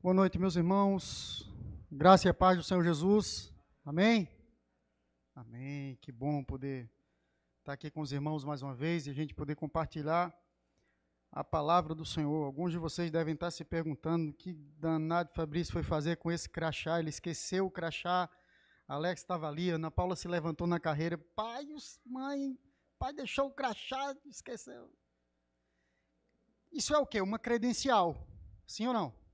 Boa noite, meus irmãos. Graça e a paz do Senhor Jesus. Amém? Amém. Que bom poder estar aqui com os irmãos mais uma vez e a gente poder compartilhar a palavra do Senhor. Alguns de vocês devem estar se perguntando o que danado Fabrício foi fazer com esse crachá. Ele esqueceu o crachá. Alex estava ali, Ana Paula se levantou na carreira. Pai, mãe, pai deixou o crachá, esqueceu. Isso é o quê? Uma credencial. Sim ou não?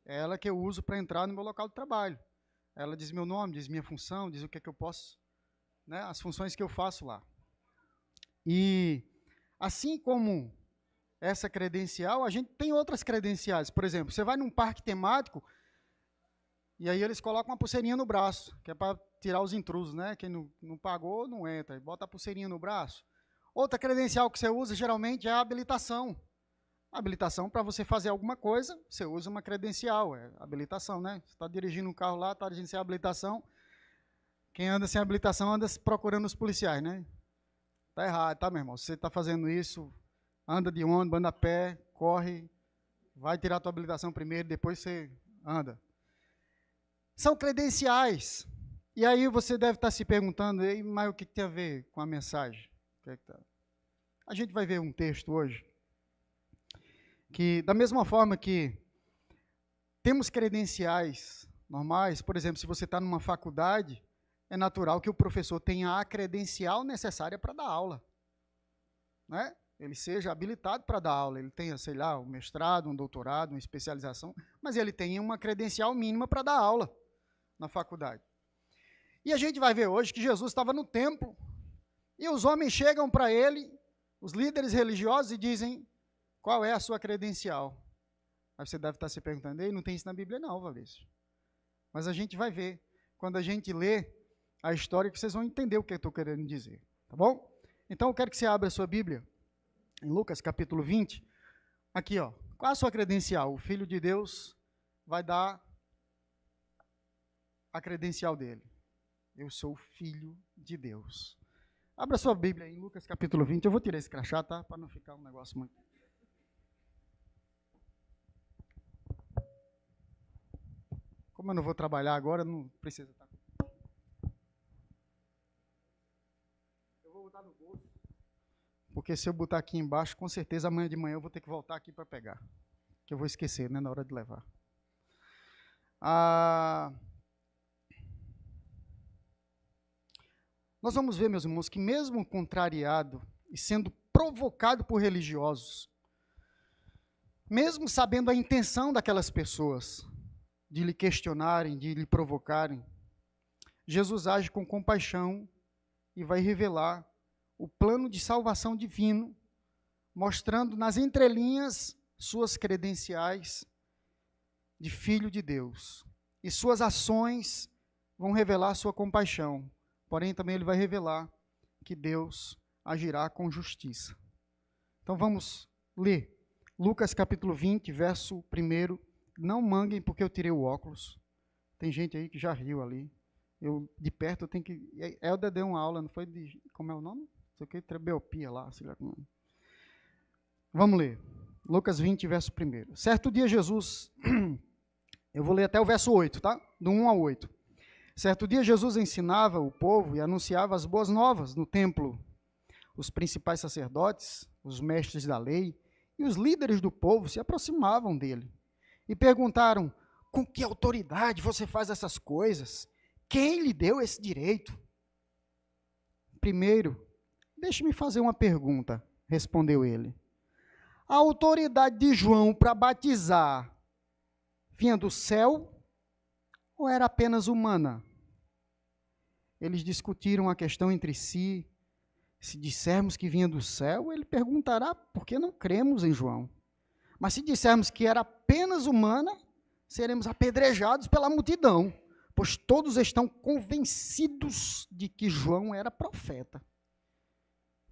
É ela que eu uso para entrar no meu local de trabalho. Ela diz meu nome, diz minha função, diz o que é que eu posso, né, as funções que eu faço lá. E assim como essa credencial, a gente tem outras credenciais. Por exemplo, você vai num parque temático e aí eles colocam uma pulseirinha no braço, que é para tirar os intrusos, né? Quem não pagou, não entra. Bota a pulseirinha no braço. Outra credencial que você usa geralmente é a habilitação. Habilitação, para você fazer alguma coisa, você usa uma credencial, é habilitação, né? Você está dirigindo um carro lá, está dirigindo sem habilitação. Quem anda sem habilitação anda procurando os policiais, né? Tá errado, tá, meu irmão? Se você está fazendo isso, anda de ônibus, anda a pé, corre, vai tirar a tua habilitação primeiro, depois você anda. São credenciais. E aí você deve estar se perguntando, mas o que tem a ver com a mensagem? A gente vai ver um texto hoje que, da mesma forma que temos credenciais normais, por exemplo, se você está numa faculdade, é natural que o professor tenha a credencial necessária para dar aula, né? Ele seja habilitado para dar aula, ele tenha, sei lá, um mestrado, um doutorado, uma especialização, mas ele tenha uma credencial mínima para dar aula na faculdade. E a gente vai ver hoje que Jesus estava no templo, e os homens chegam para ele, os líderes religiosos, e dizem: qual é a sua credencial? Aí você deve estar se perguntando, ei, não tem isso na Bíblia não, Valêcio. Mas a gente vai ver, quando a gente lê a história, que vocês vão entender o que eu estou querendo dizer, tá bom? Então eu quero que você abra a sua Bíblia, em Lucas capítulo 20, aqui ó, qual é a sua credencial? O Filho de Deus vai dar a credencial dele. Eu sou filho de Deus. Abra a sua Bíblia em Lucas capítulo 20, eu vou tirar esse crachá, tá? Para não ficar um negócio muito... Como eu não vou trabalhar agora, não precisa estar. Eu vou botar no bolso, porque se eu botar aqui embaixo, com certeza amanhã de manhã eu vou ter que voltar aqui para pegar, que eu vou esquecer, né, na hora de levar. Nós vamos ver, meus irmãos, que mesmo contrariado e sendo provocado por religiosos, mesmo sabendo a intenção daquelas pessoas, de lhe questionarem, de lhe provocarem, Jesus age com compaixão e vai revelar o plano de salvação divino, mostrando nas entrelinhas suas credenciais de filho de Deus. E suas ações vão revelar sua compaixão, porém também ele vai revelar que Deus agirá com justiça. Então vamos ler Lucas capítulo 20, verso 1. Não manguem porque eu tirei o óculos. Tem gente aí que já riu ali. Eu, de perto, eu tenho que... Helder deu uma aula, não foi de... Como é o nome? Não sei o que, trebeopia lá, sei lá como é. Vamos ler. Lucas 20, verso 1. Certo dia Jesus... Eu vou ler até o verso 8, tá? Do 1 ao 8. Certo dia Jesus ensinava o povo e anunciava as boas novas no templo. Os principais sacerdotes, os mestres da lei e os líderes do povo se aproximavam dele e perguntaram: com que autoridade você faz essas coisas? Quem lhe deu esse direito? Primeiro, deixe-me fazer uma pergunta, respondeu ele. A autoridade de João para batizar vinha do céu ou era apenas humana? Eles discutiram a questão entre si. Se dissermos que vinha do céu, ele perguntará por que não cremos em João. Mas se dissermos que era apenas humana, seremos apedrejados pela multidão, pois todos estão convencidos de que João era profeta.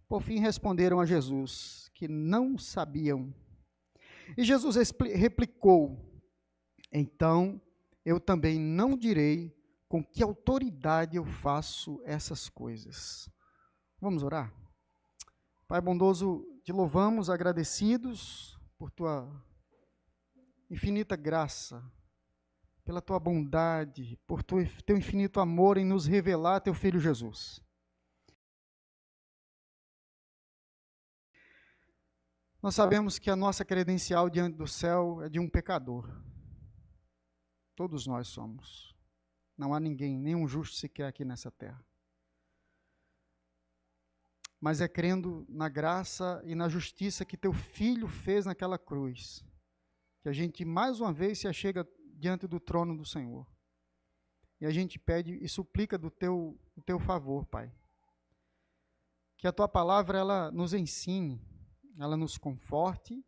Por fim, responderam a Jesus que não sabiam. E Jesus replicou: então eu também não direi com que autoridade eu faço essas coisas. Vamos orar? Pai bondoso, te louvamos, agradecidos por tua infinita graça, pela tua bondade, por teu infinito amor em nos revelar teu Filho Jesus. Nós sabemos que a nossa credencial diante do céu é de um pecador. Todos nós somos. Não há ninguém, nenhum justo sequer aqui nessa terra. Mas é crendo na graça e na justiça que teu Filho fez naquela cruz, que a gente mais uma vez se achega diante do trono do Senhor. E a gente pede e suplica do teu favor, Pai. Que a tua palavra, ela nos ensine, ela nos conforte,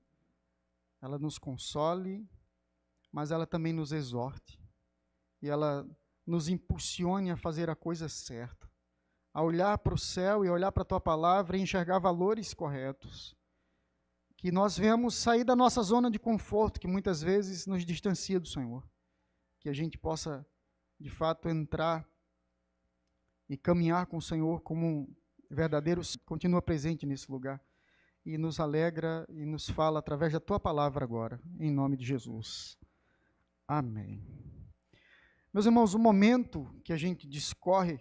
ela nos console, mas ela também nos exorte. E ela nos impulsione a fazer a coisa certa, a olhar para o céu e olhar para a tua palavra e enxergar valores corretos. Que nós venhamos sair da nossa zona de conforto, que muitas vezes nos distancia do Senhor. Que a gente possa, de fato, entrar e caminhar com o Senhor como um verdadeiro, continua presente nesse lugar. E nos alegra e nos fala através da tua palavra agora, em nome de Jesus. Amém. Meus irmãos, o momento que a gente discorre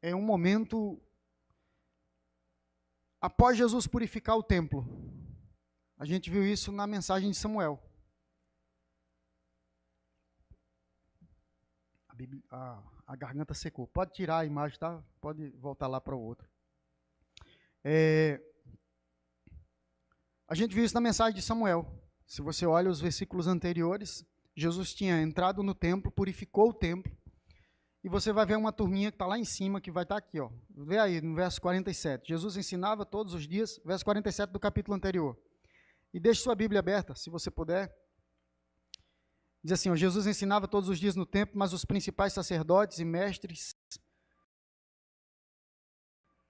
é um momento após Jesus purificar o templo. A gente viu isso na mensagem de Samuel. A garganta secou. Pode tirar a imagem, tá? Pode voltar lá para o outro. A gente viu isso na mensagem de Samuel. Se você olha os versículos anteriores, Jesus tinha entrado no templo, purificou o templo, e você vai ver uma turminha que está lá em cima, que vai estar aqui, ó. Vê aí, no verso 47. Jesus ensinava todos os dias, verso 47 do capítulo anterior. E deixe sua Bíblia aberta, se você puder. Diz assim, ó, Jesus ensinava todos os dias no templo, mas os principais sacerdotes e mestres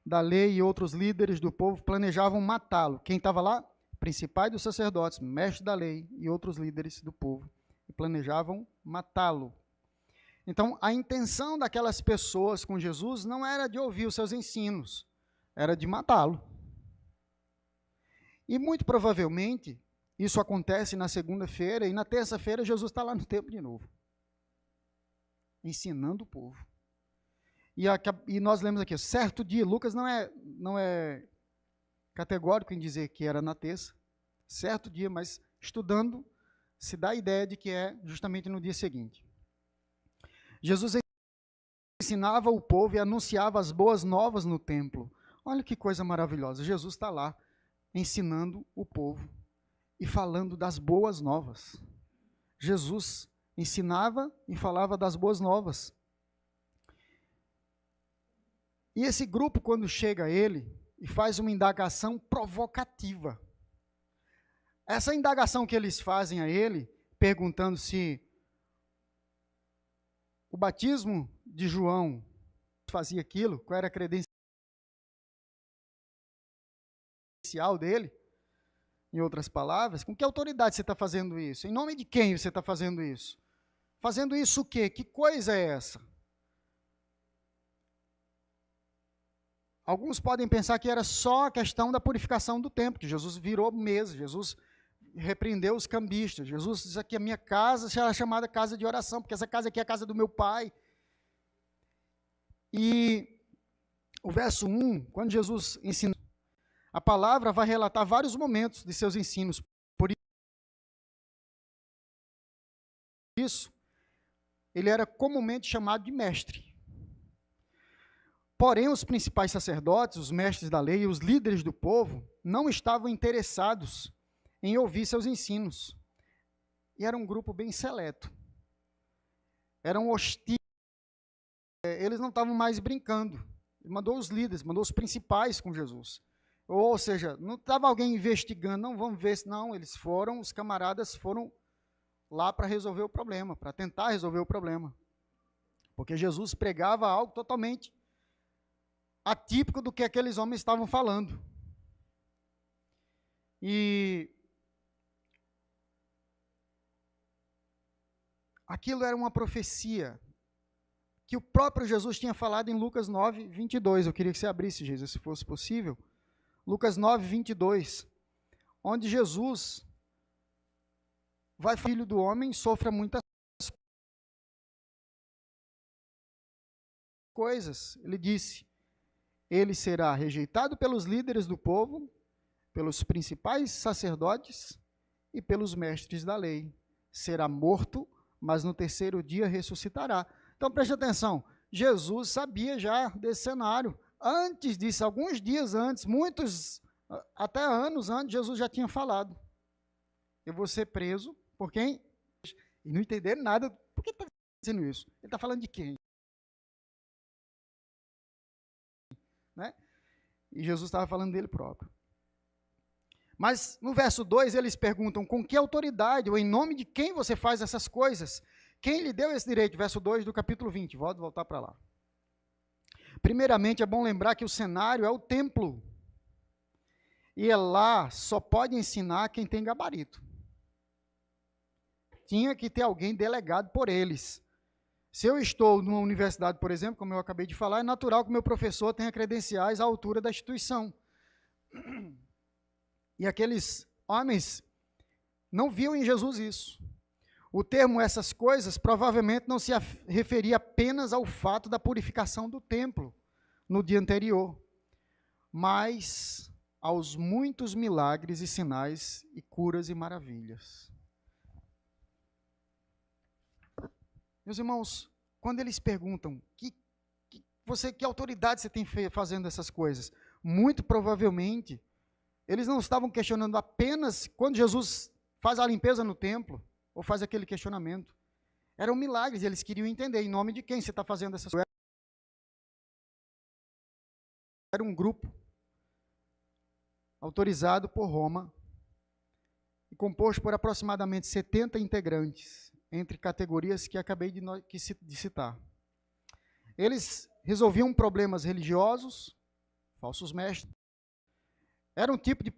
da lei e outros líderes do povo planejavam matá-lo. Quem estava lá? Principais dos sacerdotes, mestres da lei e outros líderes do povo. E planejavam matá-lo. Então, a intenção daquelas pessoas com Jesus não era de ouvir os seus ensinos, era de matá-lo. E muito provavelmente, isso acontece na segunda-feira, e na terça-feira Jesus está lá no templo de novo, ensinando o povo. E nós lemos aqui, certo dia, Lucas não é categórico em dizer que era na terça, certo dia, mas estudando, se dá a ideia de que é justamente no dia seguinte. Jesus ensinava o povo e anunciava as boas novas no templo. Olha que coisa maravilhosa, Jesus está lá ensinando o povo e falando das boas novas. Jesus ensinava e falava das boas novas. E esse grupo, quando chega a ele e faz uma indagação provocativa, essa indagação que eles fazem a ele, perguntando se o batismo de João fazia aquilo, qual era a credencial dele, em outras palavras, com que autoridade você está fazendo isso? Em nome de quem você está fazendo isso? Fazendo isso o quê? Que coisa é essa? Alguns podem pensar que era só a questão da purificação do templo, que Jesus virou mesa, Jesus repreendeu os cambistas. Jesus diz aqui, a minha casa será chamada casa de oração, porque essa casa aqui é a casa do meu pai. E o verso 1, quando Jesus ensina, a palavra vai relatar vários momentos de seus ensinos. Por isso, ele era comumente chamado de mestre. Porém, os principais sacerdotes, os mestres da lei e os líderes do povo não estavam interessados em ouvir seus ensinos. E era um grupo bem seleto. Eram hostis. Eles não estavam mais brincando. Ele mandou os líderes, mandou os principais com Jesus. Ou seja, não estava alguém investigando, não, vamos ver se não, eles foram, os camaradas foram lá para resolver o problema, para tentar resolver o problema. Porque Jesus pregava algo totalmente atípico do que aqueles homens estavam falando. E aquilo era uma profecia que o próprio Jesus tinha falado em Lucas 9, 22. Eu queria que você abrisse, Jesus, se fosse possível. Lucas 9, 22. onde Jesus vai, filho do homem, sofra muitas coisas. Ele disse, ele será rejeitado pelos líderes do povo, pelos principais sacerdotes e pelos mestres da lei. Será morto, mas no terceiro dia ressuscitará. Então preste atenção, Jesus sabia já desse cenário. Antes disso, alguns dias antes, muitos, até anos antes, Jesus já tinha falado. Eu vou ser preso por quem? E não entenderam nada. Por que está dizendo isso? Ele está falando de quem? Né? E Jesus estava falando dele próprio. Mas no verso 2 eles perguntam com que autoridade ou em nome de quem você faz essas coisas? Quem lhe deu esse direito? Verso 2 do capítulo 20. Vou voltar para lá. Primeiramente é bom lembrar que o cenário é o templo. E lá só pode ensinar quem tem gabarito. Tinha que ter alguém delegado por eles. Se eu estou numa universidade, por exemplo, como eu acabei de falar, é natural que o meu professor tenha credenciais à altura da instituição. E aqueles homens não viam em Jesus isso. O termo essas coisas provavelmente não se referia apenas ao fato da purificação do templo no dia anterior, mas aos muitos milagres e sinais e curas e maravilhas. Meus irmãos, quando eles perguntam que autoridade você tem fazendo essas coisas, muito provavelmente eles não estavam questionando apenas quando Jesus faz a limpeza no templo, ou faz aquele questionamento. Eram milagres, e eles queriam entender em nome de quem você está fazendo essas coisas. Era um grupo autorizado por Roma e composto por aproximadamente 70 integrantes, entre categorias que acabei de citar. Eles resolviam problemas religiosos, falsos mestres. Era um tipo de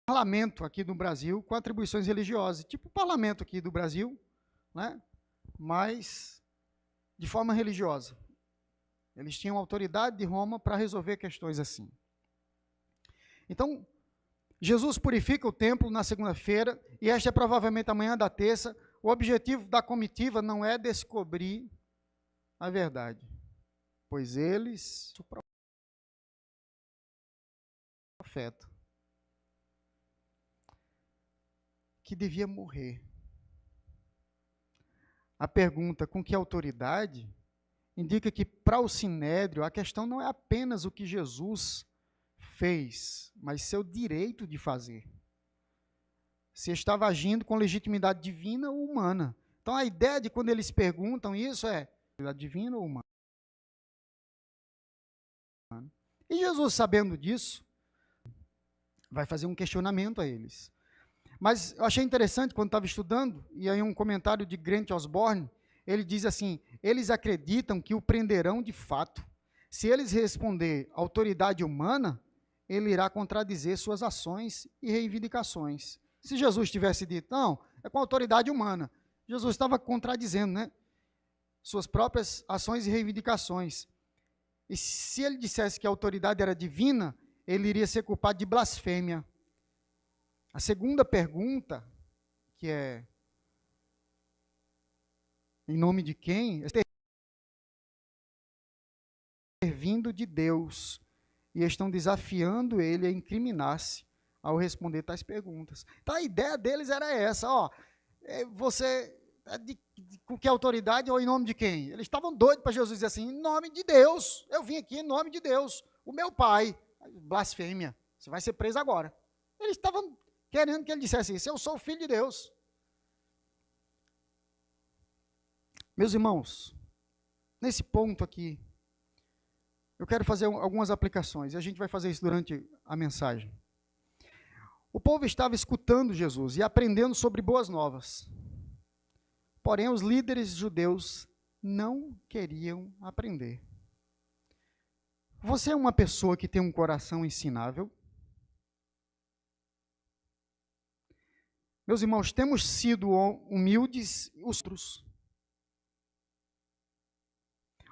parlamento aqui no Brasil com atribuições religiosas, tipo o parlamento aqui do Brasil, né? Mas de forma religiosa. Eles tinham autoridade de Roma para resolver questões assim. Então, Jesus purifica o templo na segunda-feira, e esta é provavelmente a manhã da terça. O objetivo da comitiva não é descobrir a verdade, pois eles, o profeta, que devia morrer. A pergunta com que autoridade indica que para o Sinédrio a questão não é apenas o que Jesus fez, mas seu direito de fazer. Se estava agindo com legitimidade divina ou humana. Então a ideia de quando eles perguntam isso é divina ou humana. E Jesus, sabendo disso, vai fazer um questionamento a eles. Mas eu achei interessante quando estava estudando, e aí um comentário de Grant Osborne, ele diz assim, eles acreditam que o prenderão de fato. Se eles responder autoridade humana, ele irá contradizer suas ações e reivindicações. Se Jesus tivesse dito, não, é com autoridade humana, Jesus estava contradizendo, né? Suas próprias ações e reivindicações. E se ele dissesse que a autoridade era divina, ele iria ser culpado de blasfêmia. A segunda pergunta, que é em nome de quem? É servindo de Deus. E estão desafiando ele a incriminar-se ao responder tais perguntas. Então a ideia deles era essa, ó, você com que autoridade ou em nome de quem? Eles estavam doidos para Jesus dizer assim, em nome de Deus, eu vim aqui em nome de Deus, o meu pai, blasfêmia, você vai ser preso agora. Eles estavam querendo que ele dissesse isso, eu sou o filho de Deus. Meus irmãos, nesse ponto aqui, eu quero fazer algumas aplicações, e a gente vai fazer isso durante a mensagem. O povo estava escutando Jesus e aprendendo sobre boas novas. Porém, os líderes judeus não queriam aprender. Você é uma pessoa que tem um coração ensinável? Meus irmãos, temos sido humildes os outros.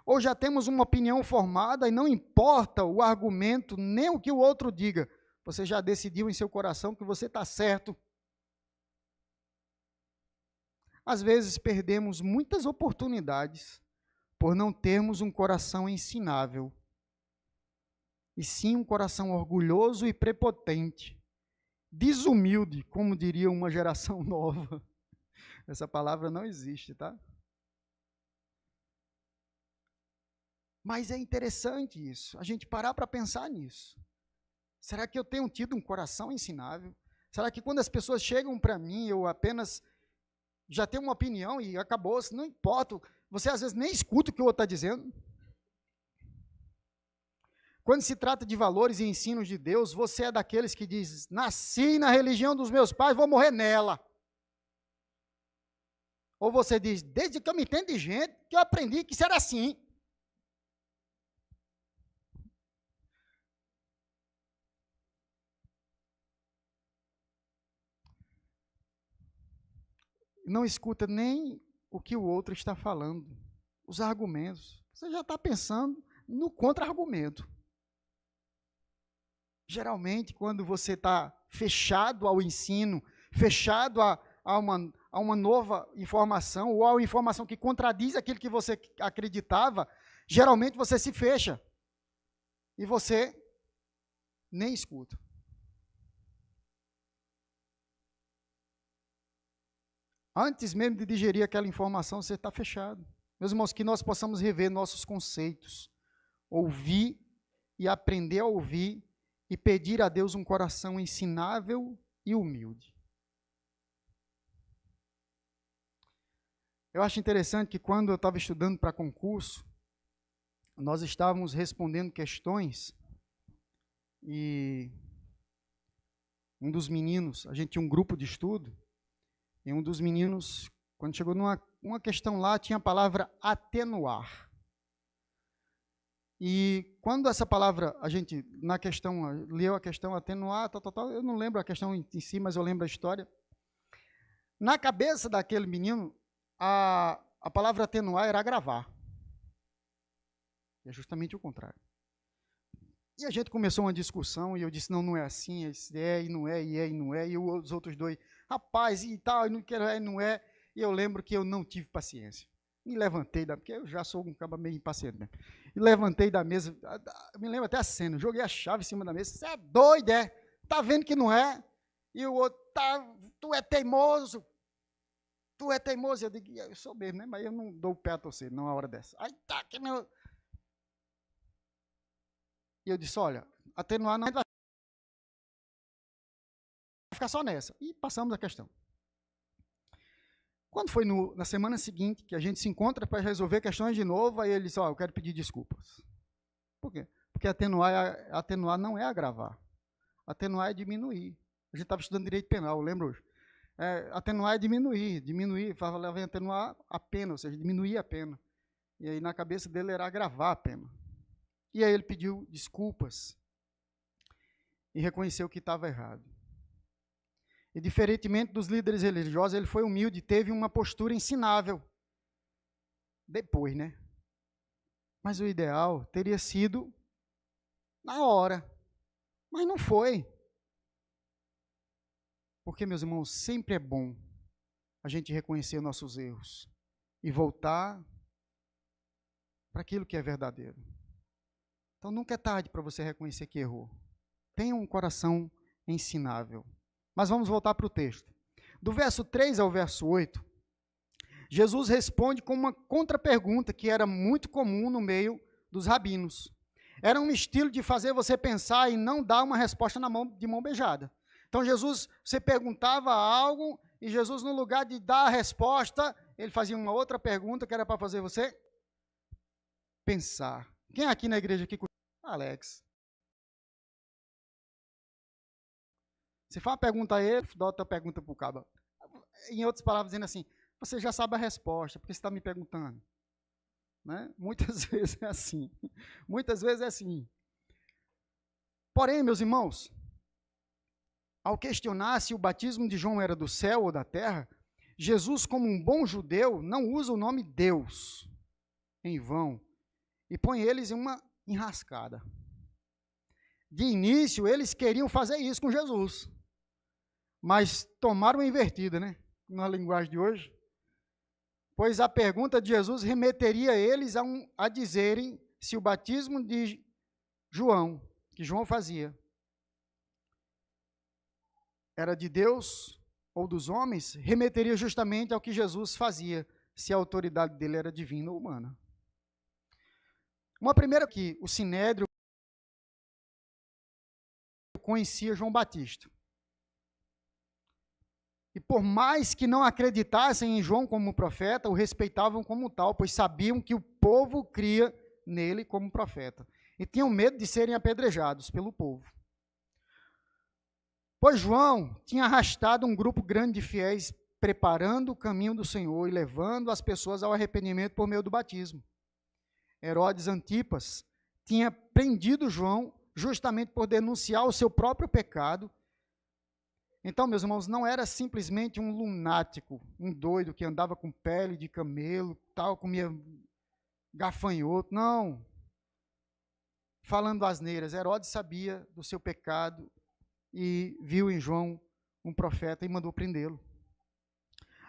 Ou já temos uma opinião formada e não importa o argumento, nem o que o outro diga. Você já decidiu em seu coração que você está certo. Às vezes perdemos muitas oportunidades por não termos um coração ensinável, e sim um coração orgulhoso e prepotente, desumilde, como diria uma geração nova. Essa palavra não existe, tá? Mas é interessante isso, a gente parar para pensar nisso. Será que eu tenho tido um coração ensinável? Será que quando as pessoas chegam para mim, eu apenas já tenho uma opinião e acabou, não importa, você às vezes nem escuta o que o outro está dizendo? Quando se trata de valores e ensinos de Deus, você é daqueles que diz, nasci na religião dos meus pais, vou morrer nela. Ou você diz, desde que eu me entendo de gente, que eu aprendi que isso era assim. Não escuta nem o que o outro está falando, os argumentos. Você já está pensando no contra-argumento. Geralmente, quando você está fechado ao ensino, fechado a uma nova informação, ou a uma informação que contradiz aquilo que você acreditava, geralmente você se fecha. E você nem escuta. Antes mesmo de digerir aquela informação, você está fechado. Meus irmãos, que nós possamos rever nossos conceitos, ouvir e aprender a ouvir e pedir a Deus um coração ensinável e humilde. Eu acho interessante que quando eu estava estudando para concurso, nós estávamos respondendo questões e um dos meninos, a gente tinha um grupo de estudo, e um dos meninos, quando chegou numa questão lá, tinha a palavra atenuar. E quando essa palavra, a gente, na questão, leu a questão atenuar, eu não lembro a questão em si, mas eu lembro a história. Na cabeça daquele menino, a palavra atenuar era agravar. É justamente o contrário. E a gente começou uma discussão, e eu disse, não é assim, e não é, e não é, e os outros dois, rapaz, e tal, e não quero, e não é, e eu lembro que eu não tive paciência. Me levantei, porque eu já sou um cara meio impaciente mesmo, e levantei da mesa, me lembro até a cena, joguei a chave em cima da mesa, você é doido, é? Tá vendo que não é? E o outro, tu é teimoso, eu digo, eu sou mesmo, né, mas eu não dou o pé a torcer, não a hora dessa. Aí tá, que não... E eu disse, olha, atenuar não vai ficar só nessa. E passamos a questão. Quando foi na semana seguinte, que a gente se encontra para resolver questões de novo, aí ele disse, eu quero pedir desculpas. Por quê? Porque atenuar não é agravar. Atenuar é diminuir. A gente estava estudando direito penal, eu lembro hoje. Atenuar é diminuir, falava, vem atenuar a pena, ou seja, diminuir a pena. E aí na cabeça dele era agravar a pena. E aí ele pediu desculpas e reconheceu que estava errado. E diferentemente dos líderes religiosos, ele foi humilde, teve uma postura ensinável. Depois, né? Mas o ideal teria sido na hora. Mas não foi. Porque, meus irmãos, sempre é bom a gente reconhecer nossos erros e voltar para aquilo que é verdadeiro. Então, nunca é tarde para você reconhecer que errou. Tenha um coração ensinável. Mas vamos voltar para o texto. Do verso 3 ao verso 8, Jesus responde com uma contra-pergunta que era muito comum no meio dos rabinos. Era um estilo de fazer você pensar e não dar uma resposta de mão beijada. Então, você perguntava algo e Jesus, no lugar de dar a resposta, ele fazia uma outra pergunta que era para fazer você pensar. Quem aqui na igreja aqui? Alex. Se for uma pergunta a ele, dá outra pergunta para o cabo. Em outras palavras, dizendo assim, você já sabe a resposta, por que você está me perguntando? Né? Muitas vezes é assim. Muitas vezes é assim. Porém, meus irmãos, ao questionar se o batismo de João era do céu ou da terra, Jesus, como um bom judeu, não usa o nome Deus em vão e põe eles em uma enrascada. De início, eles queriam fazer isso com Jesus, mas tomaram uma invertida, né? Na linguagem de hoje. Pois a pergunta de Jesus remeteria eles a dizerem se o batismo de João, que João fazia, era de Deus ou dos homens, remeteria justamente ao que Jesus fazia, se a autoridade dele era divina ou humana. Uma primeira que o Sinédrio conhecia João Batista. E por mais que não acreditassem em João como profeta, o respeitavam como tal, pois sabiam que o povo cria nele como profeta. E tinham medo de serem apedrejados pelo povo. Pois João tinha arrastado um grupo grande de fiéis, preparando o caminho do Senhor e levando as pessoas ao arrependimento por meio do batismo. Herodes Antipas tinha prendido João justamente por denunciar o seu próprio pecado. Então, meus irmãos, não era simplesmente um lunático, um doido que andava com pele de camelo, tal, comia gafanhoto, não. Falando asneiras, Herodes sabia do seu pecado e viu em João um profeta e mandou prendê-lo.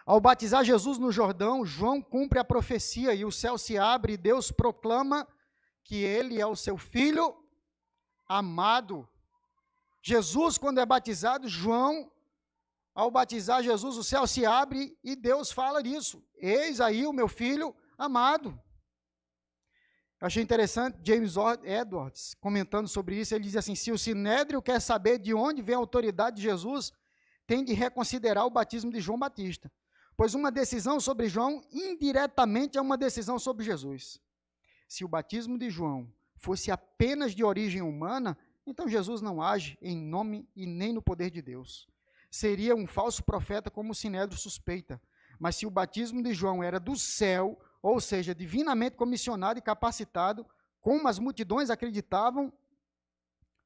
Ao batizar Jesus no Jordão, João cumpre a profecia e o céu se abre e Deus proclama que ele é o seu filho amado. Jesus, quando é batizado, João, ao batizar Jesus, o céu se abre e Deus fala disso. Eis aí o meu filho amado. Eu achei interessante, James Edwards, comentando sobre isso, ele diz assim, se o Sinédrio quer saber de onde vem a autoridade de Jesus, tem de reconsiderar o batismo de João Batista, pois uma decisão sobre João, indiretamente, é uma decisão sobre Jesus. Se o batismo de João fosse apenas de origem humana, então Jesus não age em nome e nem no poder de Deus. Seria um falso profeta como o Sinédrio suspeita. Mas se o batismo de João era do céu, ou seja, divinamente comissionado e capacitado, como as multidões acreditavam,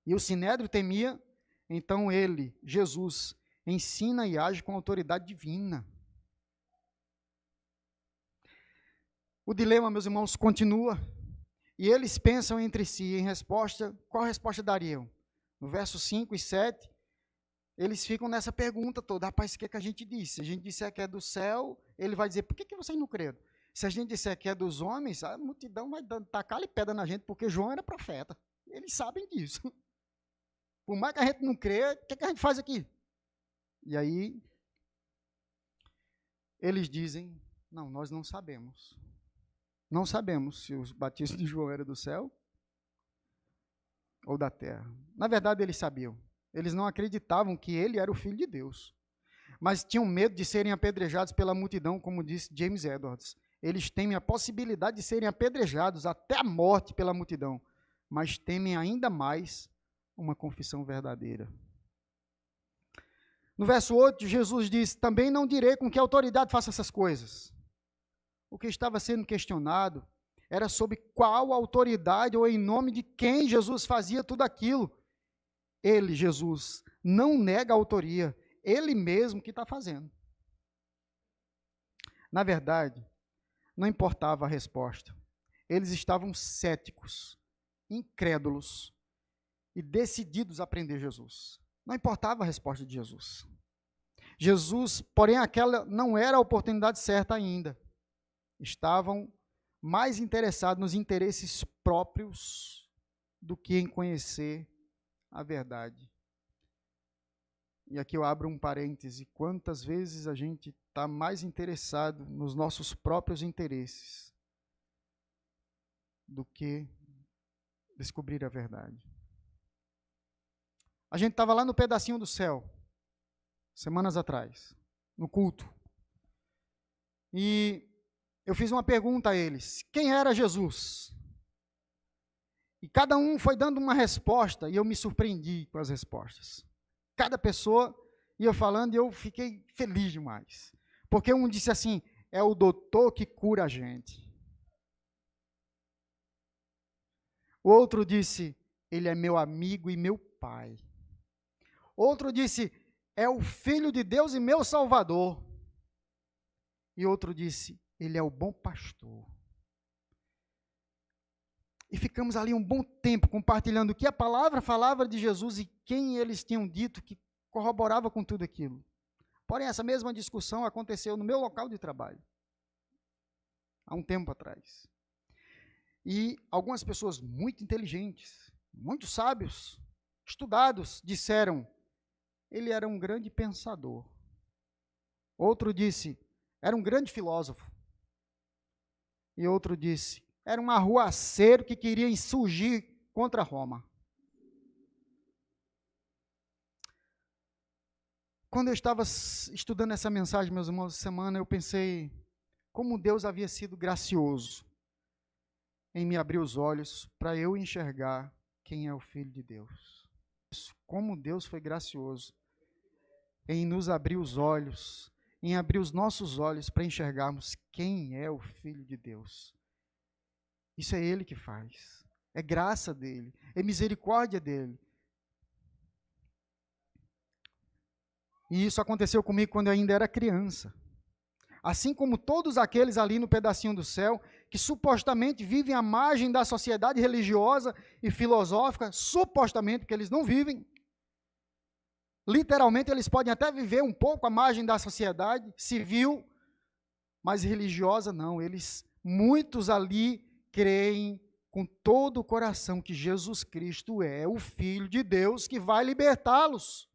e o Sinédrio temia, então ele, Jesus, ensina e age com autoridade divina. O dilema, meus irmãos, continua. E eles pensam entre si em resposta, qual resposta dariam? No verso 5 e 7, eles ficam nessa pergunta toda, rapaz, o que é que a gente disse? Se a gente disser que é do céu, ele vai dizer, por que vocês não creram? Se a gente disser que é dos homens, a multidão vai tacar-lhe pedra na gente, porque João era profeta. Eles sabem disso. Por mais que a gente não crê, o que a gente faz aqui? E aí, eles dizem, não, nós não sabemos. Não sabemos se o batismo de João era do céu ou da terra. Na verdade, eles sabiam. Eles não acreditavam que ele era o Filho de Deus. Mas tinham medo de serem apedrejados pela multidão, como disse James Edwards. Eles temem a possibilidade de serem apedrejados até a morte pela multidão, mas temem ainda mais uma confissão verdadeira. No verso 8, Jesus diz, também não direi com que autoridade faça essas coisas. O que estava sendo questionado era sobre qual autoridade ou em nome de quem Jesus fazia tudo aquilo. Ele, Jesus, não nega a autoria, ele mesmo que está fazendo. Na verdade, não importava a resposta. Eles estavam céticos, incrédulos e decididos a prender Jesus. Não importava a resposta de Jesus. Jesus, porém, aquela não era a oportunidade certa ainda. Estavam mais interessados nos interesses próprios do que em conhecer a verdade. E aqui eu abro um parêntese. Quantas vezes a gente está mais interessado nos nossos próprios interesses do que descobrir a verdade? A gente estava lá no pedacinho do céu, semanas atrás, no culto. E eu fiz uma pergunta a eles. Quem era Jesus? E cada um foi dando uma resposta e eu me surpreendi com as respostas. Cada pessoa ia falando e eu fiquei feliz demais. Porque um disse assim, é o doutor que cura a gente. O outro disse, ele é meu amigo e meu pai. Outro disse, é o Filho de Deus e meu Salvador. E outro disse, ele é o bom pastor. E ficamos ali um bom tempo compartilhando o que a palavra falava de Jesus e quem eles tinham dito que corroborava com tudo aquilo. Porém, essa mesma discussão aconteceu no meu local de trabalho, há um tempo atrás. E algumas pessoas muito inteligentes, muito sábios, estudados, disseram, ele era um grande pensador. Outro disse, era um grande filósofo. E outro disse, era um arruaceiro que queria insurgir contra Roma. Quando eu estava estudando essa mensagem, meus irmãos, essa semana, eu pensei como Deus havia sido gracioso em me abrir os olhos para eu enxergar quem é o Filho de Deus. Como Deus foi gracioso em nos abrir os olhos, em abrir os nossos olhos para enxergarmos quem é o Filho de Deus. Isso é Ele que faz, é graça dEle, é misericórdia dEle. E isso aconteceu comigo quando eu ainda era criança. Assim como todos aqueles ali no pedacinho do céu, que supostamente vivem à margem da sociedade religiosa e filosófica, supostamente, porque eles não vivem. Literalmente, eles podem até viver um pouco à margem da sociedade civil, mas religiosa não. Muitos ali creem com todo o coração que Jesus Cristo é o Filho de Deus que vai libertá-los,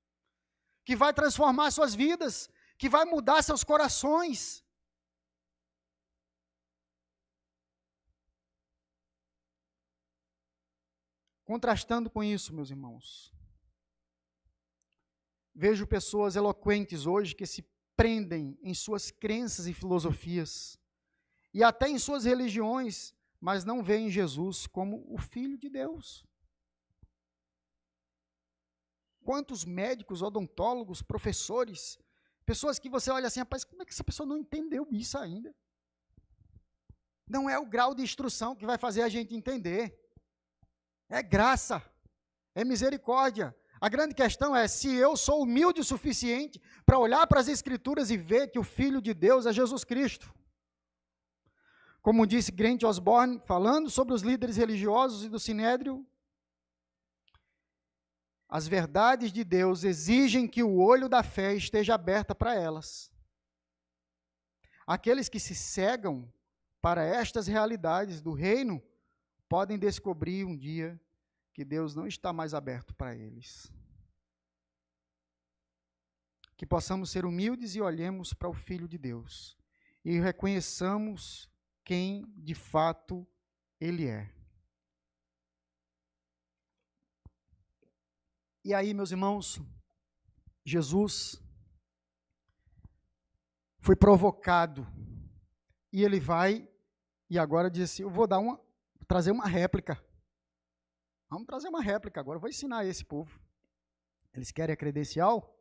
que vai transformar suas vidas, que vai mudar seus corações. Contrastando com isso, meus irmãos, vejo pessoas eloquentes hoje que se prendem em suas crenças e filosofias, e até em suas religiões, mas não veem Jesus como o Filho de Deus. Quantos médicos, odontólogos, professores, pessoas que você olha assim, rapaz, como é que essa pessoa não entendeu isso ainda? Não é o grau de instrução que vai fazer a gente entender. É graça, é misericórdia. A grande questão é se eu sou humilde o suficiente para olhar para as Escrituras e ver que o Filho de Deus é Jesus Cristo. Como disse Grant Osborne, falando sobre os líderes religiosos e do Sinédrio, as verdades de Deus exigem que o olho da fé esteja aberto para elas. Aqueles que se cegam para estas realidades do reino podem descobrir um dia que Deus não está mais aberto para eles. Que possamos ser humildes e olhemos para o Filho de Deus e reconheçamos quem de fato Ele é. E aí, meus irmãos, Jesus foi provocado e ele vai e agora diz assim, eu vou trazer uma réplica. Vamos trazer uma réplica agora, eu vou ensinar esse povo. Eles querem a credencial?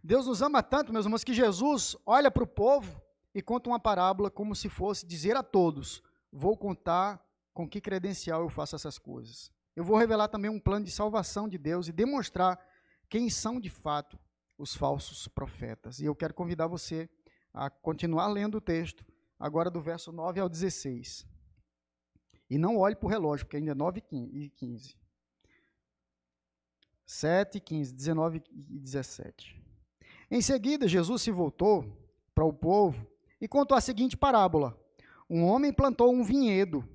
Deus nos ama tanto, meus irmãos, que Jesus olha para o povo e conta uma parábola como se fosse dizer a todos, vou contar com que credencial eu faço essas coisas. Eu vou revelar também um plano de salvação de Deus e demonstrar quem são de fato os falsos profetas. E eu quero convidar você a continuar lendo o texto, agora do verso 9 ao 16. E não olhe para o relógio, porque ainda é 9 e 15. 7, 15, 19 e 17. Em seguida, Jesus se voltou para o povo e contou a seguinte parábola. Um homem plantou um vinhedo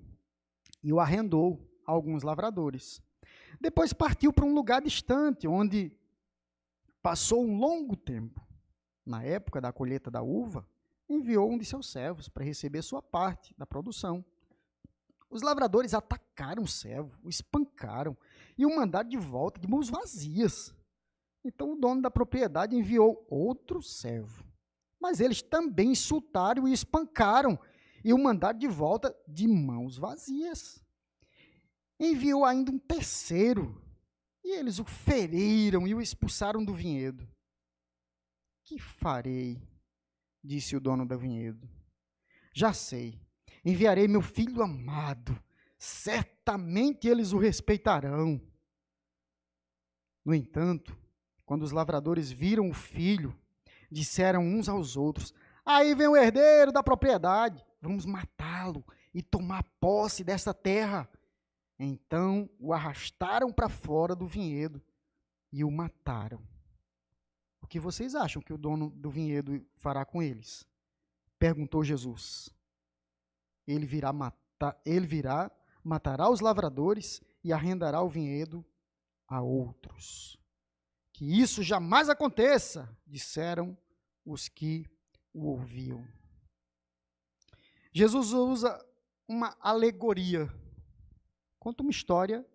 e o arrendou a alguns lavradores. Depois partiu para um lugar distante, onde passou um longo tempo. Na época da colheita da uva, enviou um de seus servos para receber sua parte da produção. Os lavradores atacaram o servo, o espancaram e o mandaram de volta de mãos vazias. Então o dono da propriedade enviou outro servo. Mas eles também insultaram e espancaram e o mandaram de volta de mãos vazias. Enviou ainda um terceiro e eles o feriram e o expulsaram do vinhedo. Que farei? Disse o dono do vinhedo. Já sei, enviarei meu filho amado, certamente eles o respeitarão. No entanto, quando os lavradores viram o filho, disseram uns aos outros, aí vem o herdeiro da propriedade, vamos matá-lo e tomar posse dessa terra. Então o arrastaram para fora do vinhedo e o mataram. O que vocês acham que o dono do vinhedo fará com eles? Perguntou Jesus. Ele virá, matará os lavradores e arrendará o vinhedo a outros. Que isso jamais aconteça, disseram os que o ouviam. Jesus usa uma alegoria, conta uma história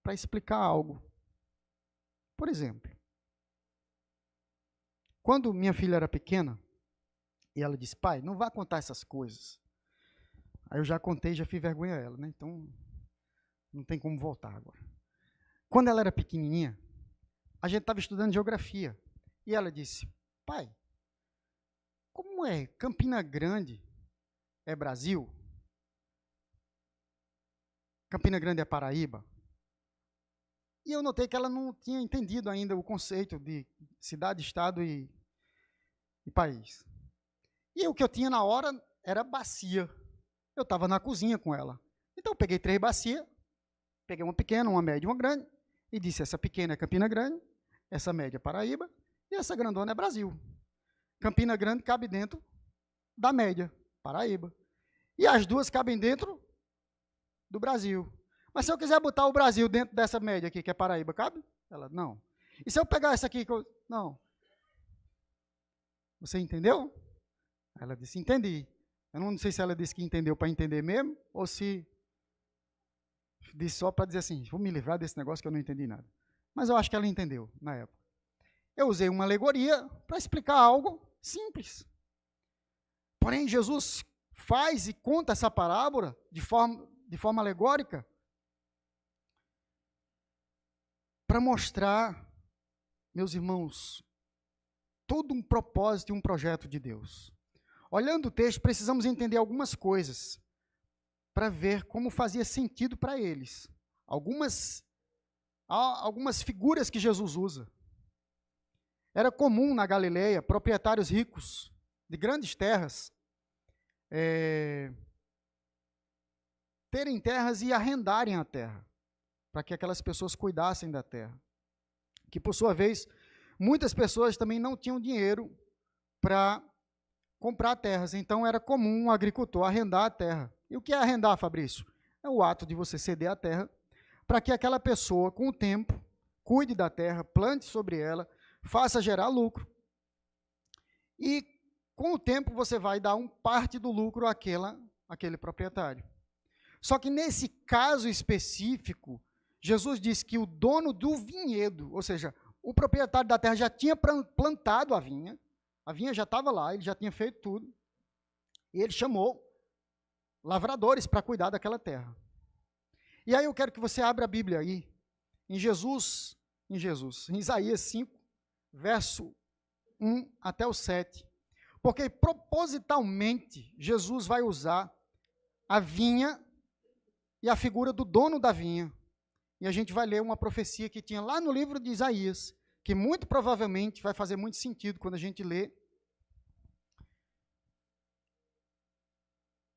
para explicar algo. Por exemplo, quando minha filha era pequena, e ela disse, pai, não vá contar essas coisas. Aí eu já contei, já fiz vergonha a ela, né? Então, não tem como voltar agora. Quando ela era pequenininha, a gente estava estudando geografia. E ela disse, pai, como é? Campina Grande é Brasil? Campina Grande é Paraíba? E eu notei que ela não tinha entendido ainda o conceito de cidade, estado e país. E o que eu tinha na hora era bacia. Eu estava na cozinha com ela. Então eu peguei 3 bacias, peguei uma pequena, uma média e uma grande, e disse, essa pequena é Campina Grande, essa média é Paraíba, e essa grandona é Brasil. Campina Grande cabe dentro da média, Paraíba. E as duas cabem dentro do Brasil. Mas se eu quiser botar o Brasil dentro dessa média aqui, que é Paraíba, cabe? Ela, não. E se eu pegar essa aqui, não. Você entendeu? Ela disse, entendi. Eu não sei se ela disse que entendeu para entender mesmo, ou se disse só para dizer assim, vou me livrar desse negócio que eu não entendi nada. Mas eu acho que ela entendeu na época. Eu usei uma alegoria para explicar algo simples. Porém, Jesus faz e conta essa parábola de forma alegórica para mostrar, meus irmãos, todo um propósito e um projeto de Deus. Olhando o texto, precisamos entender algumas coisas para ver como fazia sentido para eles. Algumas figuras que Jesus usa. Era comum na Galileia proprietários ricos de grandes terras terem terras e arrendarem a terra, para que aquelas pessoas cuidassem da terra. Que, por sua vez, muitas pessoas também não tinham dinheiro para comprar terras, então era comum um agricultor arrendar a terra. E o que é arrendar, Fabrício? É o ato de você ceder a terra para que aquela pessoa, com o tempo, cuide da terra, plante sobre ela, faça gerar lucro. E, com o tempo, você vai dar parte do lucro àquele proprietário. Só que, nesse caso específico, Jesus diz que o dono do vinhedo, ou seja, o proprietário da terra já tinha plantado a vinha já estava lá, ele já tinha feito tudo, e ele chamou lavradores para cuidar daquela terra. E aí eu quero que você abra a Bíblia aí, em Isaías 5, verso 1 até o 7, porque propositalmente Jesus vai usar a vinha e a figura do dono da vinha, e a gente vai ler uma profecia que tinha lá no livro de Isaías, que muito provavelmente vai fazer muito sentido quando a gente lê.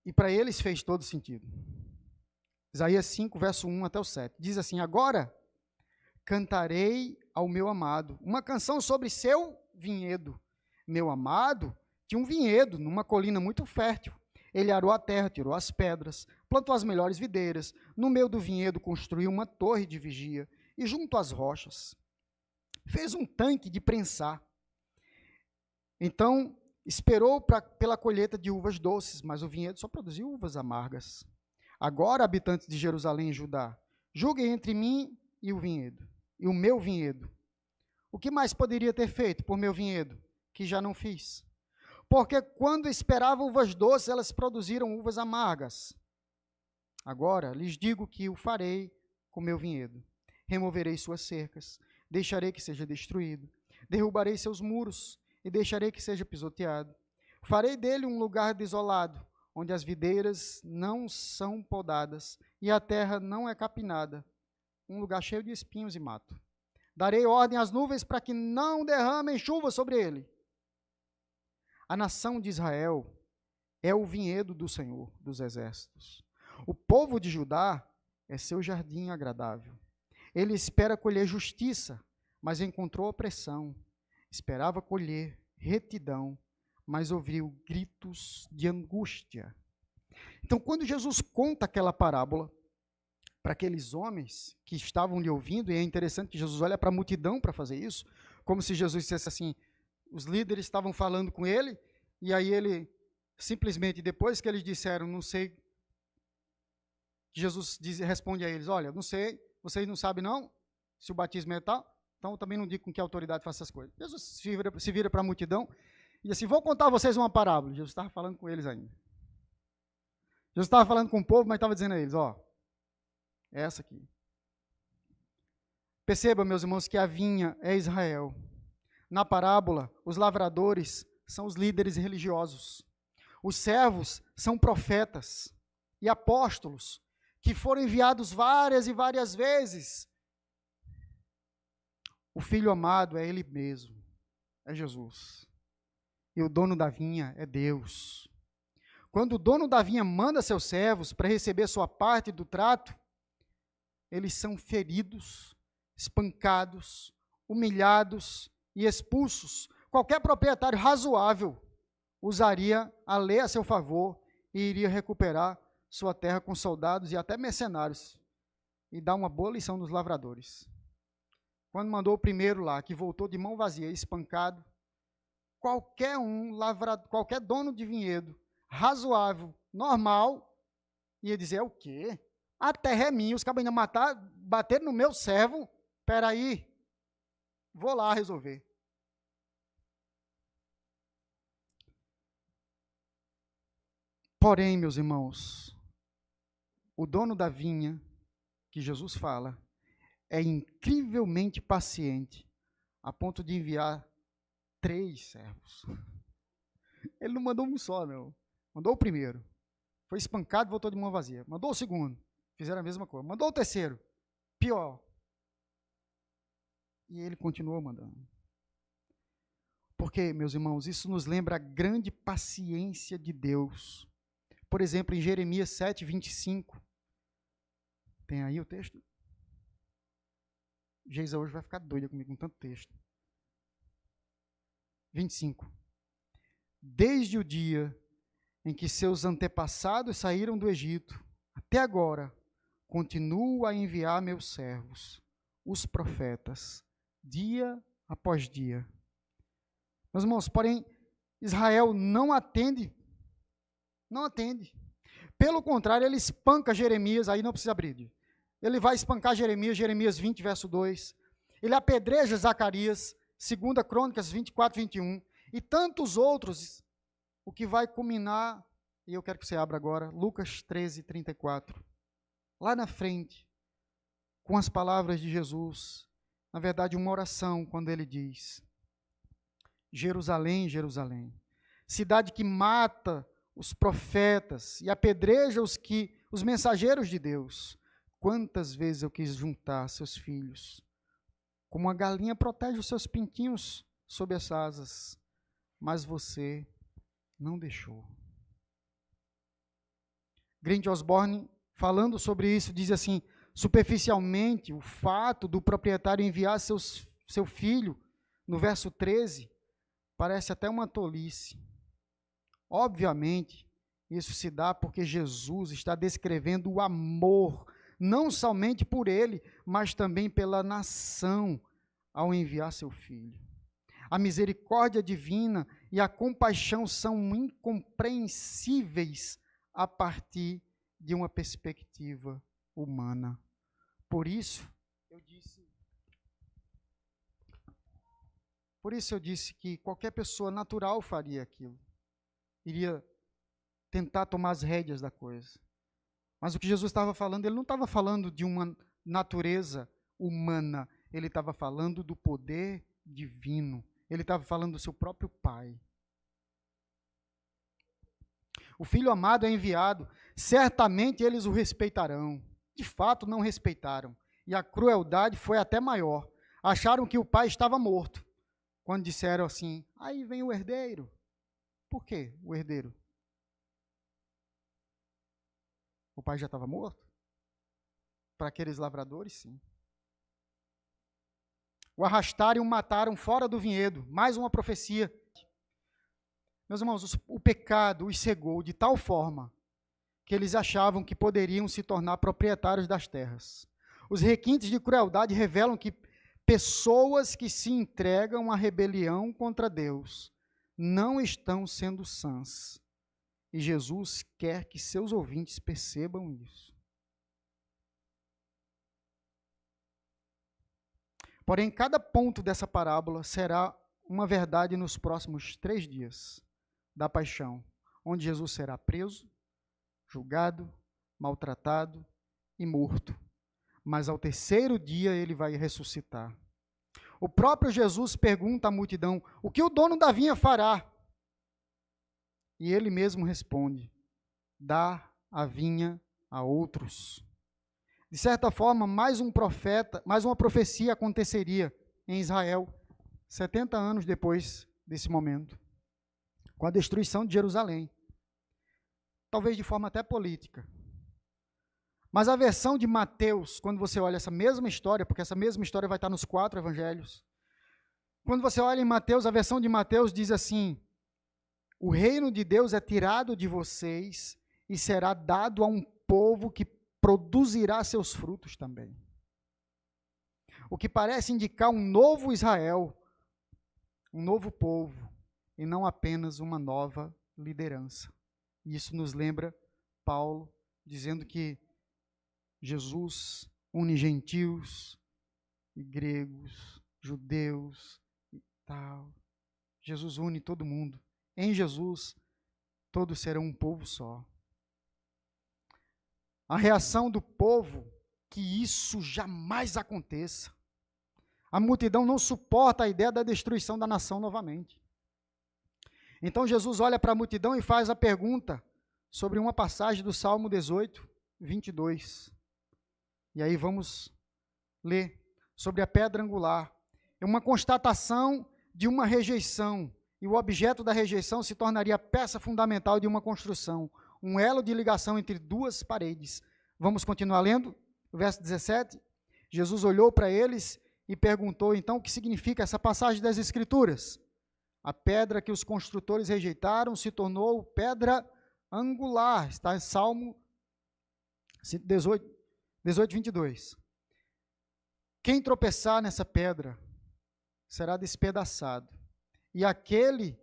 E para eles fez todo sentido. Isaías 5, verso 1 até o 7. Diz assim, agora cantarei ao meu amado uma canção sobre seu vinhedo. Meu amado tinha um vinhedo numa colina muito fértil. Ele arou a terra, tirou as pedras, plantou as melhores videiras. No meio do vinhedo construiu uma torre de vigia e junto às rochas fez um tanque de prensar. Então, esperou pela colheita de uvas doces, mas o vinhedo só produziu uvas amargas. Agora, habitantes de Jerusalém e Judá, julguem entre mim e o vinhedo, e o meu vinhedo. O que mais poderia ter feito por meu vinhedo, que já não fiz? Porque quando esperava uvas doces, elas produziram uvas amargas. Agora, lhes digo que o farei com meu vinhedo. Removerei suas cercas, deixarei que seja destruído, derrubarei seus muros e deixarei que seja pisoteado. Farei dele um lugar desolado, onde as videiras não são podadas e a terra não é capinada, um lugar cheio de espinhos e mato. Darei ordem às nuvens para que não derramem chuva sobre ele. A nação de Israel é o vinhedo do Senhor dos exércitos. O povo de Judá é seu jardim agradável. Ele espera colher justiça, mas encontrou opressão. Esperava colher retidão, mas ouviu gritos de angústia. Então, quando Jesus conta aquela parábola para aqueles homens que estavam lhe ouvindo, e é interessante que Jesus olha para a multidão para fazer isso, como se Jesus dissesse assim, os líderes estavam falando com ele, e aí ele simplesmente, depois que eles disseram, não sei, Jesus responde a eles, olha, não sei, vocês não sabem não, se o batismo é tal, então eu também não digo com que autoridade faça essas coisas. Jesus se vira para a multidão e assim, vou contar a vocês uma parábola. Jesus estava falando com eles ainda. Jesus estava falando com o povo, mas estava dizendo a eles, ó, é essa aqui. Perceba, meus irmãos, que a vinha é Israel. Na parábola, os lavradores são os líderes religiosos. Os servos são profetas e apóstolos que foram enviados várias e várias vezes. O filho amado é ele mesmo, é Jesus. E o dono da vinha é Deus. Quando o dono da vinha manda seus servos para receber sua parte do trato, eles são feridos, espancados, humilhados e expulsos. Qualquer proprietário razoável usaria a lei a seu favor e iria recuperar sua terra com soldados e até mercenários e dar uma boa lição nos lavradores. Quando mandou o primeiro lá, que voltou de mão vazia, espancado, qualquer dono de vinhedo, razoável, normal, ia dizer, é o quê? A terra é minha, os cabos ainda bateram no meu servo, peraí, vou lá resolver. Porém, meus irmãos, o dono da vinha, que Jesus fala, é incrivelmente paciente, a ponto de enviar 3 servos. Ele não mandou um só, não. Mandou o primeiro. Foi espancado e voltou de mão vazia. Mandou o segundo. Fizeram a mesma coisa. Mandou o terceiro. Pior. E ele continuou mandando. Porque, meus irmãos, isso nos lembra a grande paciência de Deus. Por exemplo, em Jeremias 7, 25. Tem aí o texto? Geisa hoje vai ficar doida comigo com tanto texto. 25. Desde o dia em que seus antepassados saíram do Egito, até agora, continuo a enviar meus servos, os profetas, dia após dia. Meus irmãos, porém, Israel não atende. Pelo contrário, ele espanca Jeremias, aí não precisa abrir. Ele vai espancar Jeremias 20, verso 2. Ele apedreja Zacarias, 2 Crônicas 24, 21. E tantos outros, o que vai culminar, e eu quero que você abra agora, Lucas 13, 34. Lá na frente, com as palavras de Jesus, na verdade, uma oração, quando ele diz, Jerusalém, Jerusalém, cidade que mata os profetas e apedreja os mensageiros de Deus. Quantas vezes eu quis juntar seus filhos, como a galinha protege os seus pintinhos sob as asas, mas você não deixou. Grant Osborne, falando sobre isso, diz assim, superficialmente, o fato do proprietário enviar seu filho, no verso 13, parece até uma tolice. Obviamente, isso se dá porque Jesus está descrevendo o amor, não somente por ele, mas também pela nação, ao enviar seu filho. A misericórdia divina e a compaixão são incompreensíveis a partir de uma perspectiva humana. Por isso, eu disse que qualquer pessoa natural faria aquilo. Iria tentar tomar as rédeas da coisa. Mas o que Jesus estava falando, ele não estava falando de uma natureza humana, ele estava falando do poder divino. Ele estava falando do seu próprio Pai. O Filho amado é enviado, certamente eles o respeitarão. De fato, não respeitaram. E a crueldade foi até maior. Acharam que o pai estava morto. Quando disseram assim, aí vem o herdeiro. Por quê o herdeiro? O pai já estava morto? Para aqueles lavradores, sim. O arrastaram e o mataram fora do vinhedo. Mais uma profecia. Meus irmãos, o pecado os cegou de tal forma que eles achavam que poderiam se tornar proprietários das terras. Os requintes de crueldade revelam que pessoas que se entregam à rebelião contra Deus não estão sendo sãs. E Jesus quer que seus ouvintes percebam isso. Porém, cada ponto dessa parábola será uma verdade nos próximos 3 dias da paixão, onde Jesus será preso, julgado, maltratado e morto. Mas ao 3º dia ele vai ressuscitar. O próprio Jesus pergunta à multidão: o que o dono da vinha fará? E ele mesmo responde: dá a vinha a outros. De certa forma, mais uma profecia aconteceria em Israel 70 anos depois desse momento, com a destruição de Jerusalém. Talvez de forma até política. Mas a versão de Mateus, quando você olha essa mesma história, porque essa mesma história vai estar nos 4 evangelhos, quando você olha em Mateus, a versão de Mateus diz assim: o reino de Deus é tirado de vocês e será dado a um povo que produzirá seus frutos também. O que parece indicar um novo Israel, um novo povo, e não apenas uma nova liderança. Isso nos lembra Paulo dizendo que Jesus une gentios e gregos, judeus e tal. Jesus une todo mundo. Em Jesus, todos serão um povo só. A reação do povo, que isso jamais aconteça. A multidão não suporta a ideia da destruição da nação novamente. Então Jesus olha para a multidão e faz a pergunta sobre uma passagem do Salmo 18, 22. E aí vamos ler sobre a pedra angular. É uma constatação de uma rejeição, e o objeto da rejeição se tornaria a peça fundamental de uma construção, um elo de ligação entre 2 paredes. Vamos continuar lendo? O verso 17. Jesus olhou para eles e perguntou então o que significa essa passagem das Escrituras. A pedra que os construtores rejeitaram se tornou pedra angular. Está em Salmo 18, 22. Quem tropeçar nessa pedra será despedaçado, e aquele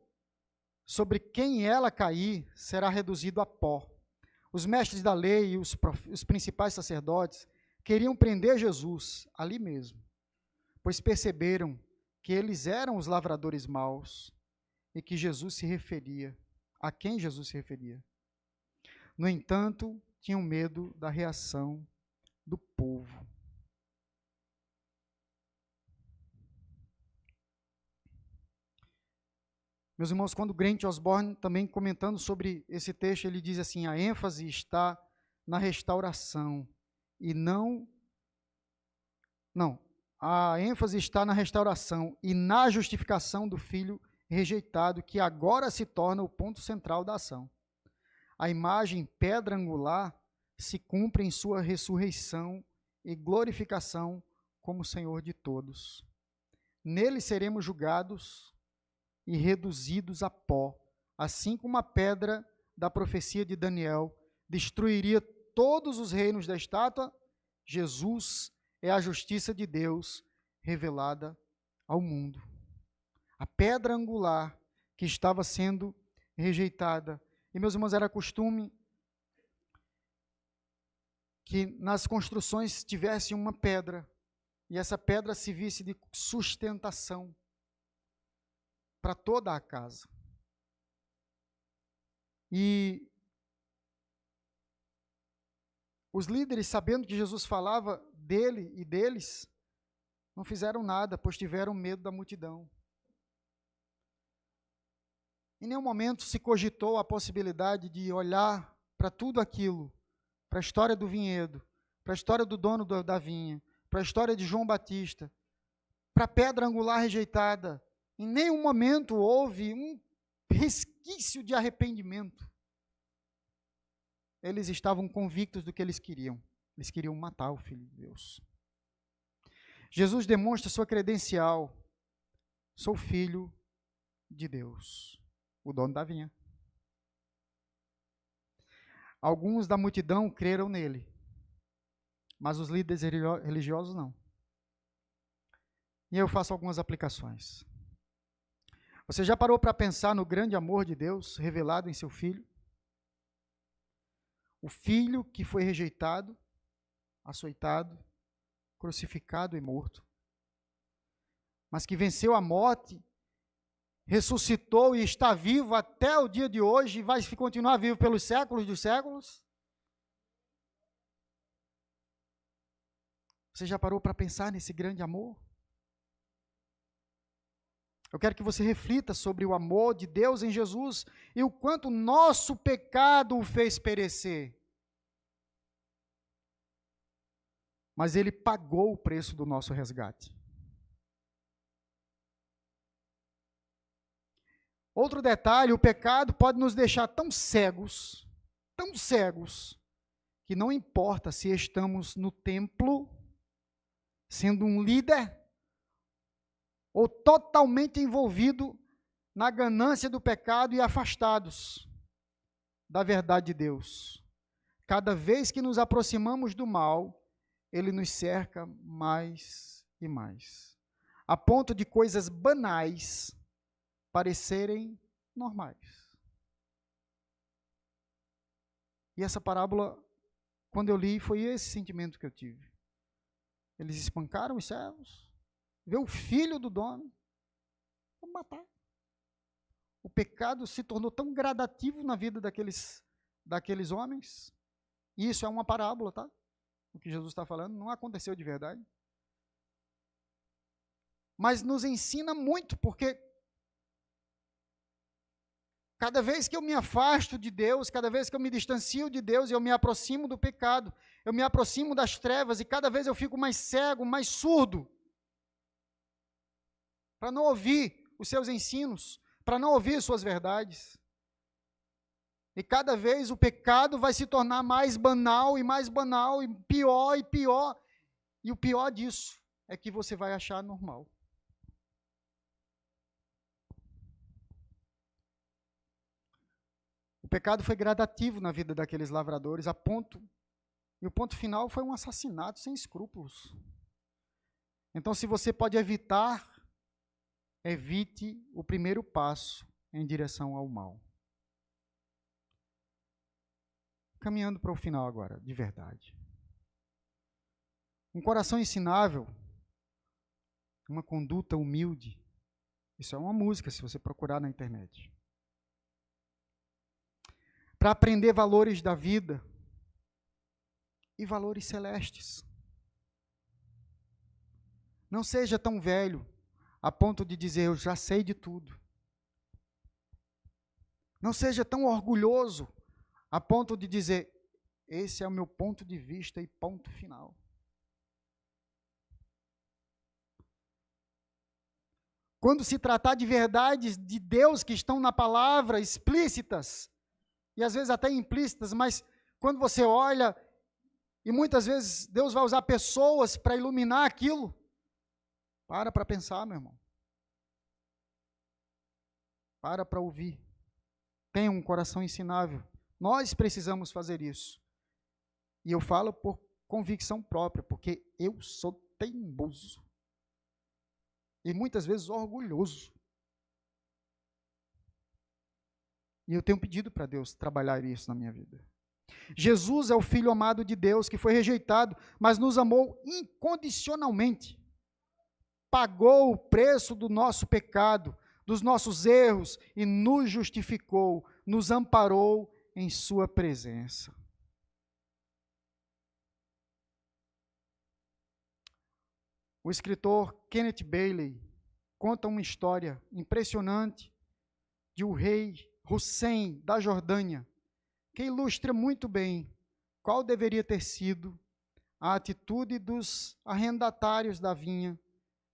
sobre quem ela cair será reduzido a pó. Os mestres da lei e os principais sacerdotes queriam prender Jesus ali mesmo, pois perceberam que eles eram os lavradores maus e que Jesus se referia, a quem Jesus se referia. No entanto, tinham medo da reação do povo. Meus irmãos, quando Grant Osborne, também comentando sobre esse texto, ele diz assim: a ênfase está na restauração e a ênfase está na restauração e na justificação do filho rejeitado, que agora se torna o ponto central da ação. A imagem pedra angular se cumpre em sua ressurreição e glorificação como Senhor de todos. Nele seremos julgados e reduzidos a pó, assim como a pedra da profecia de Daniel destruiria todos os reinos da estátua. Jesus é a justiça de Deus revelada ao mundo. A pedra angular que estava sendo rejeitada. E, meus irmãos, era costume que nas construções tivesse uma pedra, e essa pedra se visse de sustentação para toda a casa. E os líderes, sabendo que Jesus falava dele e deles, não fizeram nada, pois tiveram medo da multidão. Em nenhum momento se cogitou a possibilidade de olhar para tudo aquilo, para a história do vinhedo, para a história do dono da vinha, para a história de João Batista, para a pedra angular rejeitada. Em nenhum momento houve um resquício de arrependimento. Eles estavam convictos do que eles queriam. Eles queriam matar o Filho de Deus. Jesus demonstra sua credencial. Sou filho de Deus, o dono da vinha. Alguns da multidão creram nele, mas os líderes religiosos não. E eu faço algumas aplicações. Você já parou para pensar no grande amor de Deus revelado em seu Filho? O Filho que foi rejeitado, açoitado, crucificado e morto, mas que venceu a morte, ressuscitou e está vivo até o dia de hoje e vai continuar vivo pelos séculos dos séculos? Você já parou para pensar nesse grande amor? Eu quero que você reflita sobre o amor de Deus em Jesus e o quanto nosso pecado o fez perecer. Mas ele pagou o preço do nosso resgate. Outro detalhe, o pecado pode nos deixar tão cegos, que não importa se estamos no templo, sendo um líder, ou totalmente envolvido na ganância do pecado e afastados da verdade de Deus. Cada vez que nos aproximamos do mal, ele nos cerca mais e mais, a ponto de coisas banais parecerem normais. E essa parábola, quando eu li, foi esse sentimento que eu tive. Eles espancaram os servos, vê o filho do dono, vamos matar. O pecado se tornou tão gradativo na vida daqueles homens. E isso é uma parábola, tá? O que Jesus está falando não aconteceu de verdade. Mas nos ensina muito, porque cada vez que eu me afasto de Deus, cada vez que eu me distancio de Deus, eu me aproximo do pecado, eu me aproximo das trevas, e cada vez eu fico mais cego, mais surdo, para não ouvir os seus ensinos, para não ouvir suas verdades. E cada vez o pecado vai se tornar mais banal, e pior e pior. E o pior disso é que você vai achar normal. O pecado foi gradativo na vida daqueles lavradores, e o ponto final foi um assassinato sem escrúpulos. Então, se você pode evitar, evite o primeiro passo em direção ao mal. Caminhando para o final agora, de verdade. Um coração ensinável, uma conduta humilde, isso é uma música, se você procurar na internet. Para aprender valores da vida e valores celestes. Não seja tão velho a ponto de dizer, eu já sei de tudo. Não seja tão orgulhoso a ponto de dizer, esse é o meu ponto de vista e ponto final. Quando se tratar de verdades de Deus que estão na palavra, explícitas, e às vezes até implícitas, mas quando você olha, e muitas vezes Deus vai usar pessoas para iluminar aquilo, para pensar, meu irmão. Para ouvir. Tenha um coração ensinável. Nós precisamos fazer isso. E eu falo por convicção própria, porque eu sou teimoso. E muitas vezes orgulhoso. E eu tenho pedido para Deus trabalhar isso na minha vida. Jesus é o Filho amado de Deus, que foi rejeitado, mas nos amou incondicionalmente. Pagou o preço do nosso pecado, dos nossos erros, e nos justificou, nos amparou em sua presença. O escritor Kenneth Bailey conta uma história impressionante de um rei Hussein da Jordânia, que ilustra muito bem qual deveria ter sido a atitude dos arrendatários da vinha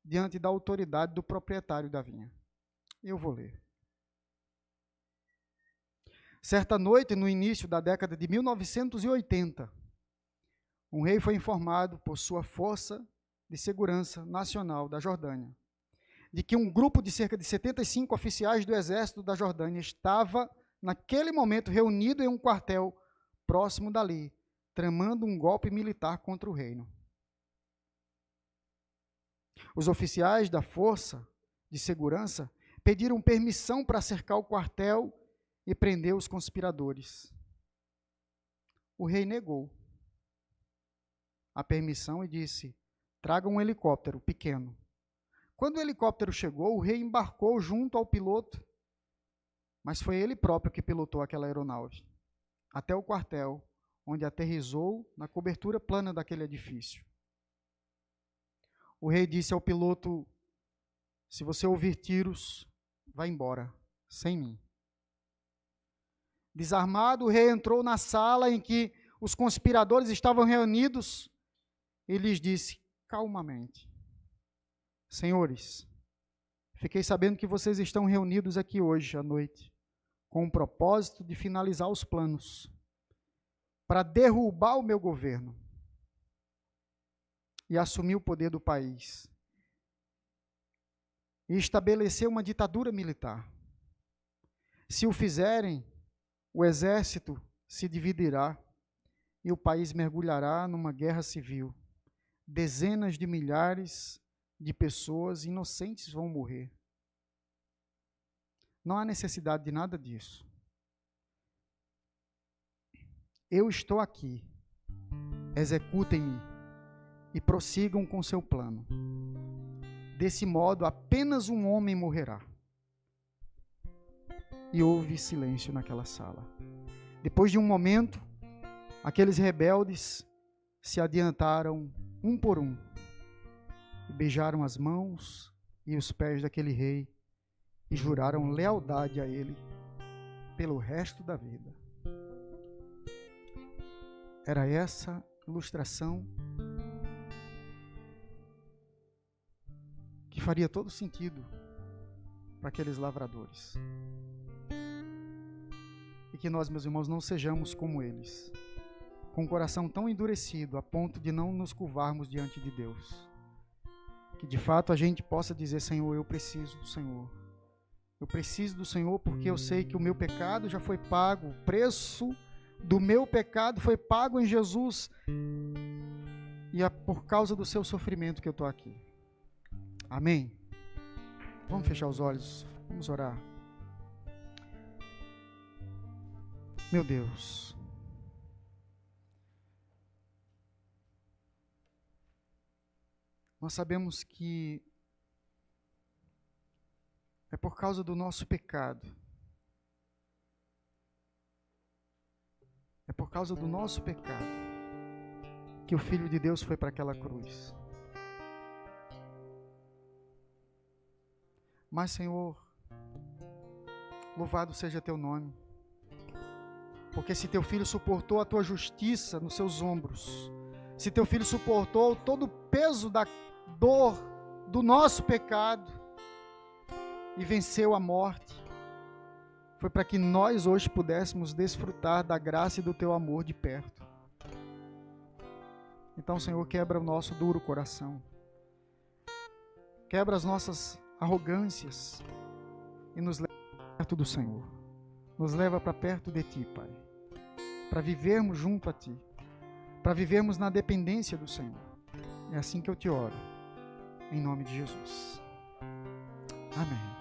diante da autoridade do proprietário da vinha. Eu vou ler. Certa noite, no início da década de 1980, um rei foi informado por sua força de segurança nacional da Jordânia de que um grupo de cerca de 75 oficiais do exército da Jordânia estava, naquele momento, reunido em um quartel próximo dali, tramando um golpe militar contra o reino. Os oficiais da força de segurança pediram permissão para cercar o quartel e prender os conspiradores. O rei negou a permissão e disse: traga um helicóptero pequeno. Quando o helicóptero chegou, o rei embarcou junto ao piloto, mas foi ele próprio que pilotou aquela aeronave até o quartel, onde aterrissou na cobertura plana daquele edifício. O rei disse ao piloto: se você ouvir tiros, vá embora, sem mim. Desarmado, o rei entrou na sala em que os conspiradores estavam reunidos e lhes disse calmamente: senhores, fiquei sabendo que vocês estão reunidos aqui hoje à noite com o propósito de finalizar os planos para derrubar o meu governo e assumir o poder do país e estabelecer uma ditadura militar. Se o fizerem, o exército se dividirá e o país mergulhará numa guerra civil. Dezenas de milhares de pessoas inocentes vão morrer. Não há necessidade de nada disso. Eu estou aqui. Executem-me e prossigam com seu plano. Desse modo, apenas um homem morrerá. E houve silêncio naquela sala. Depois de um momento, aqueles rebeldes se adiantaram um por um e beijaram as mãos e os pés daquele rei e juraram lealdade a ele pelo resto da vida. Era essa ilustração que faria todo sentido para aqueles lavradores. E que nós, meus irmãos, não sejamos como eles, com o coração tão endurecido a ponto de não nos curvarmos diante de Deus. Que de fato a gente possa dizer: Senhor, eu preciso do Senhor. Eu preciso do Senhor porque eu sei que o meu pecado já foi pago, o preço do meu pecado foi pago em Jesus, e é por causa do seu sofrimento que eu estou aqui. Amém? Vamos fechar os olhos, vamos orar. Meu Deus, nós sabemos que é por causa do nosso pecado, é por causa do nosso pecado que o Filho de Deus foi para aquela cruz. Mas, Senhor, louvado seja teu nome, porque se teu Filho suportou a tua justiça nos seus ombros, se teu Filho suportou todo o peso da dor do nosso pecado e venceu a morte, foi para que nós hoje pudéssemos desfrutar da graça e do teu amor de perto. Então, Senhor, quebra o nosso duro coração, quebra as nossas arrogâncias e nos leva para perto do Senhor, nos leva para perto de Ti, Pai, para vivermos junto a Ti, para vivermos na dependência do Senhor. É assim que eu te oro, em nome de Jesus. Amém.